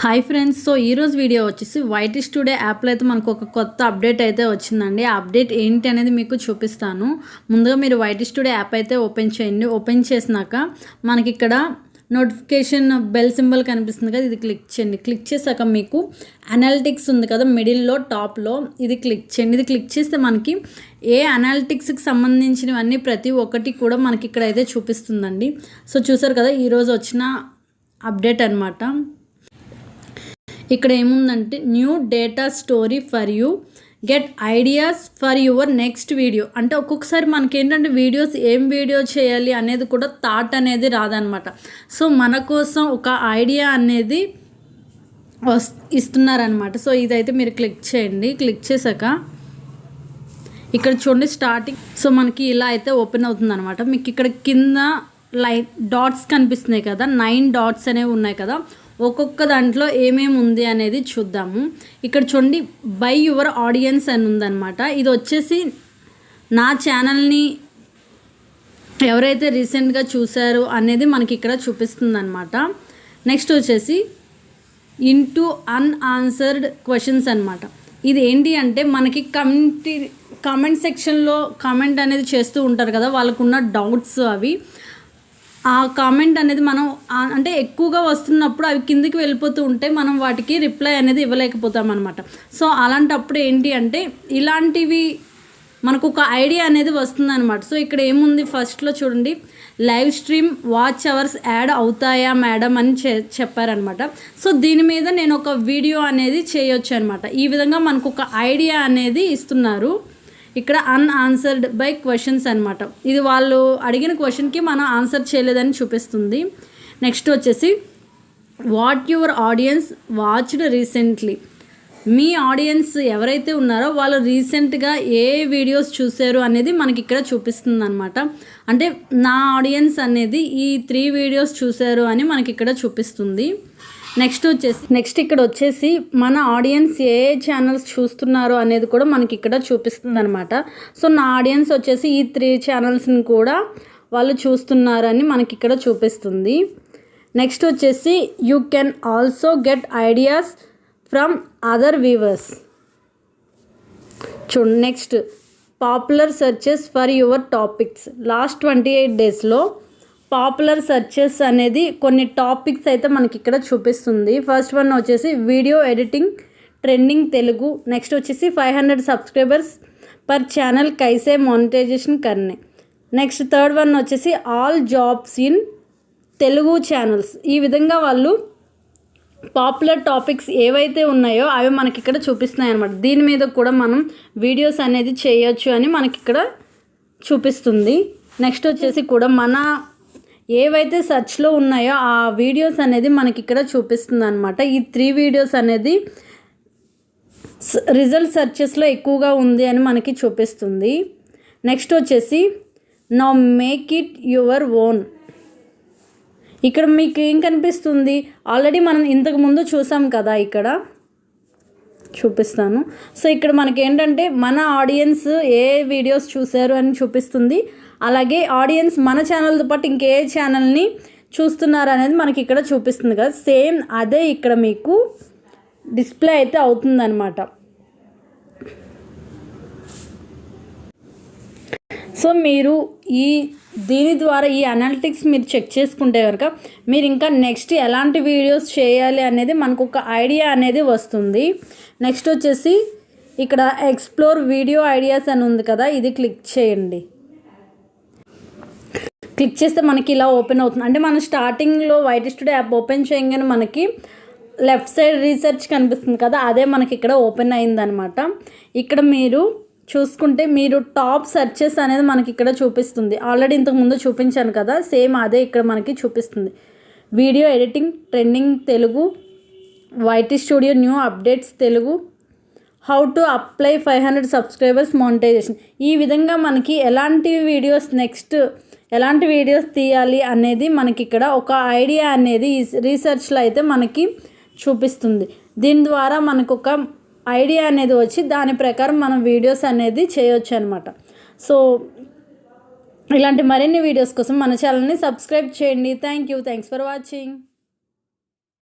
Hi friends, so ఈరోజు video వచ్చేసి whitish today యాప్లో అయితే మనకు ఒక కొత్త అప్డేట్ అయితే వచ్చిందండి. ఆ అప్డేట్ ఏంటి అనేది మీకు చూపిస్తాను. ముందుగా మీరు వైటిష్ టుడే యాప్ అయితే ఓపెన్ చేయండి. ఓపెన్ చేసినాక మనకి ఇక్కడ నోటిఫికేషన్ బెల్ సింబల్ కనిపిస్తుంది కదా, ఇది క్లిక్ చేయండి. క్లిక్ చేశాక మీకు అనాలిటిక్స్ ఉంది కదా మిడిల్లో టాప్లో, ఇది క్లిక్ చేయండి. ఇది క్లిక్ చేస్తే మనకి ఏ అనాలిటిక్స్కి సంబంధించినవన్నీ ప్రతి ఒక్కటి కూడా మనకి ఇక్కడ అయితే చూపిస్తుందండి. సో చూసారు కదా, ఈరోజు వచ్చిన అప్డేట్ అనమాట. ఇక్కడ ఏముందంటే new data story for you, get ideas for your next video. అంటే ఒక్కొక్కసారి మనకేంటంటే వీడియోస్ ఏం వీడియో చేయాలి అనేది కూడా థాట్ అనేది రాదనమాట. సో మన కోసం ఒక ఐడియా అనేది ఇస్తున్నారనమాట. సో ఇదైతే మీరు క్లిక్ చేయండి. క్లిక్ చేశాక ఇక్కడ చూడండి స్టార్టింగ్. సో మనకి ఇలా అయితే ఓపెన్ అవుతుంది అనమాట. మీకు ఇక్కడ కింద లైట్ డాట్స్ కనిపిస్తున్నాయి కదా, 9 డాట్స్ అనేవి ఉన్నాయి కదా. ఒక్కొక్క దాంట్లో ఏమేమి ఉంది అనేది చూద్దాము. ఇక్కడ చూడండి బై యువర్ ఆడియన్స్ అని ఉందన్నమాట. ఇది వచ్చేసి నా ఛానల్ని ఎవరైతే రీసెంట్గా చూశారో అనేది మనకి ఇక్కడ చూపిస్తుంది అనమాట. నెక్స్ట్ వచ్చేసి ఇంటూ అన్ఆన్సర్డ్ క్వశ్చన్స్ అనమాట. ఇది ఏంటి అంటే మనకి కామెంట్ సెక్షన్లో కామెంట్ అనేది చేస్తూ ఉంటారు కదా, వాళ్ళకున్న డౌట్స్ అవి. ఆ కామెంట్ అనేది మనం అంటే ఎక్కువగా వస్తున్నప్పుడు అవి కిందికి వెళ్ళిపోతూ ఉంటే మనం వాటికి రిప్లై అనేది ఇవ్వలేకపోతాం అనమాట. సో అలాంటప్పుడు ఏంటి అంటే ఇలాంటివి మనకు ఒక ఐడియా అనేది వస్తుంది అనమాట. సో ఇక్కడ ఏముంది ఫస్ట్లో చూడండి, live stream watch hours add అవుతాయా మేడం అని చెప్పారనమాట. సో దీని మీద నేను ఒక వీడియో అనేది చేయొచ్చు అనమాట. ఈ విధంగా మనకు ఒక ఐడియా అనేది ఇస్తున్నారు. ఇక్కడ అన్ఆన్సర్డ్ బై క్వశ్చన్స్ అనమాట. ఇది వాళ్ళు అడిగిన క్వశ్చన్కి మనం ఆన్సర్ చేయలేదని చూపిస్తుంది. నెక్స్ట్ వచ్చేసి what your audience watched recently. Me audience ఎవరైతే ఉన్నారో వాళ్ళు రీసెంట్గా ఏ వీడియోస్ చూశారు అనేది మనకి ఇక్కడ చూపిస్తుంది అనమాట. అంటే నా ఆడియన్స్ అనేది ఈ 3 వీడియోస్ చూశారు అని మనకి ఇక్కడ చూపిస్తుంది. నెక్స్ట్ ఇక్కడ వచ్చేసి మన ఆడియన్స్ ఏ ఛానల్స్ చూస్తున్నారు అనేది కూడా మనకి ఇక్కడ చూపిస్తుంది అనమాట. సో నా ఆడియన్స్ వచ్చేసి ఈ 3 ఛానల్స్ని కూడా వాళ్ళు చూస్తున్నారని మనకి ఇక్కడ చూపిస్తుంది. నెక్స్ట్ వచ్చేసి you can also get ideas from other viewers. చూడండి next popular searches for your topics. Last 28 డేస్లో పాపులర్ సెర్చెస్ అనేది కొన్ని టాపిక్స్ అయితే మనకి ఇక్కడ చూపిస్తుంది. ఫస్ట్ వన్ వచ్చేసి video editing trending Telugu. Next వచ్చేసి 500 సబ్స్క్రైబర్స్ పర్ ఛానల్ కైసే మానిటైజేషన్ కర్నే. నెక్స్ట్ థర్డ్ వన్ వచ్చేసి all jobs in Telugu channels. ఈ విధంగా వాళ్ళు పాపులర్ టాపిక్స్ ఏవైతే ఉన్నాయో అవి మనకి ఇక్కడ చూపిస్తున్నాయి అనమాట. దీని మీద కూడా మనం వీడియోస్ అనేది చేయొచ్చు అని మనకి ఇక్కడ చూపిస్తుంది. నెక్స్ట్ వచ్చేసి కూడా మన ఏవైతే సెర్చ్లో ఉన్నాయో ఆ వీడియోస్ అనేది మనకి ఇక్కడ చూపిస్తుంది అనమాట. ఈ 3 వీడియోస్ అనేది రిజల్ట్ సెర్చెస్లో ఎక్కువగా ఉంది అని మనకి చూపిస్తుంది. నెక్స్ట్ వచ్చేసి now make it your own. ఇక్కడ మీకు ఏం కనిపిస్తుంది, ఆల్రెడీ మనం ఇంతకుముందు చూసాం కదా, ఇక్కడ చూపిస్తాను. సో ఇక్కడ మనకి ఏంటంటే మన ఆడియన్స్ ఏ వీడియోస్ చూశారు అని చూపిస్తుంది. అలాగే ఆడియన్స్ మన ఛానల్తో పాటు ఇంకే ఛానల్ని చూస్తున్నారు అనేది మనకి ఇక్కడ చూపిస్తుంది కదా, సేమ్ అదే ఇక్కడ మీకు డిస్ప్లే అయితే అవుతుందన్నమాట. సో మీరు దీని ద్వారా ఈ అనాలిటిక్స్ మీరు చెక్ చేసుకుంటే కనుక మీరు ఇంకా నెక్స్ట్ ఎలాంటి వీడియోస్ చేయాలి అనేది మనకు ఒక ఐడియా అనేది వస్తుంది. నెక్స్ట్ వచ్చేసి ఇక్కడ ఎక్స్ప్లోర్ వీడియో ఐడియాస్ అని ఉంది కదా, ఇది క్లిక్ చేయండి. క్లిక్ చేస్తే మనకి ఇలా ఓపెన్ అవుతుంది. అంటే మనం స్టార్టింగ్లో వైటిష్ టుడే యాప్ ఓపెన్ చేయగానే మనకి లెఫ్ట్ సైడ్ రీసెర్చ్ కనిపిస్తుంది కదా, అదే మనకి ఇక్కడ ఓపెన్ అయిందనమాట. ఇక్కడ మీరు చూసుకుంటే మీరు టాప్ సెర్చెస్ అనేది మనకి ఇక్కడ చూపిస్తుంది. ఆల్రెడీ ఇంతకుముందు చూపించాను కదా, సేమ్ అదే ఇక్కడ మనకి చూపిస్తుంది. వీడియో ఎడిటింగ్ ట్రెండింగ్ తెలుగు, వైటిష్ studio new updates Telugu, how to apply 500 subscribers monetization. ఈ విధంగా మనకి ఎలాంటి వీడియోస్ తీయాలి అనేది మనకి ఇక్కడ ఒక ఐడియా అనేది రీసెర్చ్లో అయితే మనకి చూపిస్తుంది. దీని ద్వారా మనకు ఒక ఐడియా అనేది వచ్చి దాని ప్రకారం మనం వీడియోస్ అనేది చేయొచ్చు అనమాట. సో ఇలాంటి మరిన్ని వీడియోస్ కోసం మన ఛానల్ని సబ్స్క్రైబ్ చేయండి. Thanks for watching.